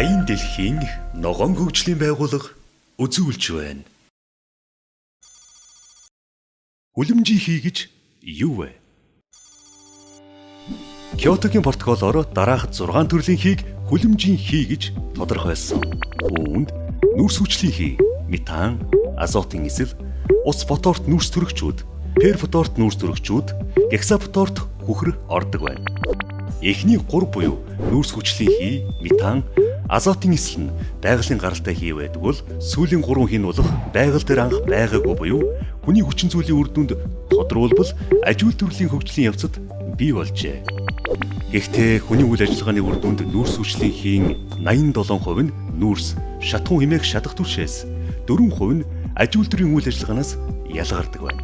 Баян дэлхийн ногоон хөгжлийн байгууллага үзүүлж байна. Хүлэмжийн хий гэж юу вэ? Киотогийн протоколоор дараах 6 төрлийн хийг хүлэмжийн хий гэж тодорхойлсон. Үүнд нүрс хүчлийн хий, метан, азотын эсэл, ус фотоорт нүрс төрөгчүүд, перфоторт нүрс төрөгчүүд, гексафоторт хүхэр ордог байна. Эхний 3 буюу нүрс хүчлийн хий, метан, азотын эсэл нь байгалийн гаралтай хий байдаг бол сүүлийн 3 хий нь болох байгаль дээр анх байгаагүй буюу хүний хүчин зүйлийн үр дүнд тодруулбал ажил төрлийн хөгжлийн явцад бий болжээ. Гэхдээ хүний үйл ажиллагааны үр дүнд нүрс хүчлийн хийн 87% нь нүрс, шатхуун хэмээх шатах түвшээс, 4% нь ажил төрлийн үйл ажиллагаанаас ялгардаг байна.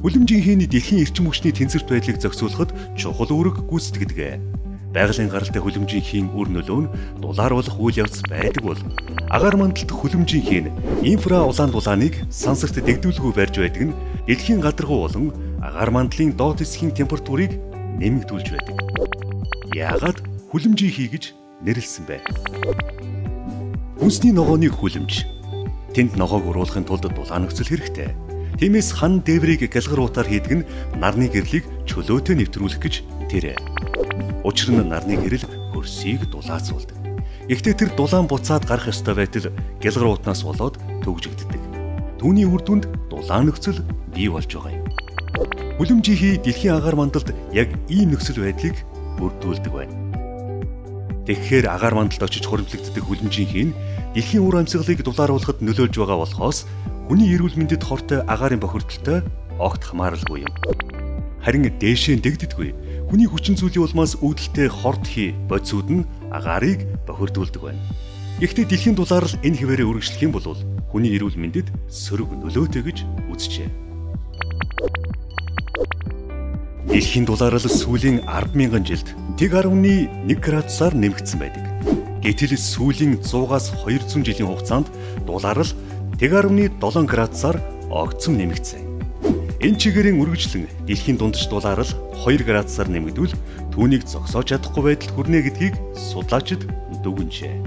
Хүлэмжийн хийний дэлхийн эрчим хүчний тэнцвэрт байдлыг зохицуулахад чухал үүрэг гүйцэтгэдэг. Байгалийн гаралтай хүлэмжийн хийн үр нөлөө нь дулаар болох үйл явц байдаг бол агаар мандалт хүлэмжийн хийн инфра улаан дулааныг сансарт дэгдүүлгүй барьж байдаг нь дэлхийн гадаргуу болон агаар мандлын доод хэсгийн температурыг нэмэгдүүлж байдаг. Яагаад хүлэмжийн хий гэж нэрлсэн бэ? Хүнсний ногооны хүлэмж. Тэнд ногоог уруулахын тулд дулаан нөхцөл хэрэгтэй. Тиймээс хан дээврийг галгаруутаар хийдэг нь нарны гэрлийг чөлөөтэй нэвтрүүлэх гэж тэр. Учир нь нарны гэрэл хөрсийг дулаацуулдаг. Гэхдээ тэр дулаан буцаад гарах ёстой байтал галгаруутнаас болоод төгжигддэг. Түүний үр дүнд дулаан нөхцөл бий болж байгаа юм. Хүлэмжийн хий дэлхийн агаар мандалд яг ийм нөхцөл байдлыг бүрдүүлдэг байна. Тэгэхээр агаар мандалд очиж хуримтлагддаг хүлэмжийн хий нь дэлхийн үр амьсгалыг дулааруулахад нөлөөлж байгаа болохоос хүний эрүүл мэндэд хортой агаарын бохирдолтой огт хамааралгүй юм. Харин дээшээ дэгддэггүй. Хүний хүчин зүйлийн улмаас үүдэлтэй хорт хий бодисууд нь агаарыг бохирдуулдаг байна. Гэхдээ дэлхийн дулаарл энэ хിവэрээ үргэлжлэх юм бол хүний эрүүл мэндэд сөрөг нөлөөтэй гэж үзжээ. Дэлхийн дулаарл сүүлийн 10,000 жилд тэг 10.1 градусаар нэмэгдсэн байдаг. Гэтэл сүүлийн 100-аас 200 жилийн хугацаанд дулаарл тэг 10.7 градусаар огцом нэмэгдсэн. Энэ чигээрийн үргэлжлэн дэлхийн дундч дулаарл 2 градусаар нэмэгдвэл түүнийг зогсоож чадахгүй байдалд хүрнэ гэдгийг судлаачид дүгнжээ.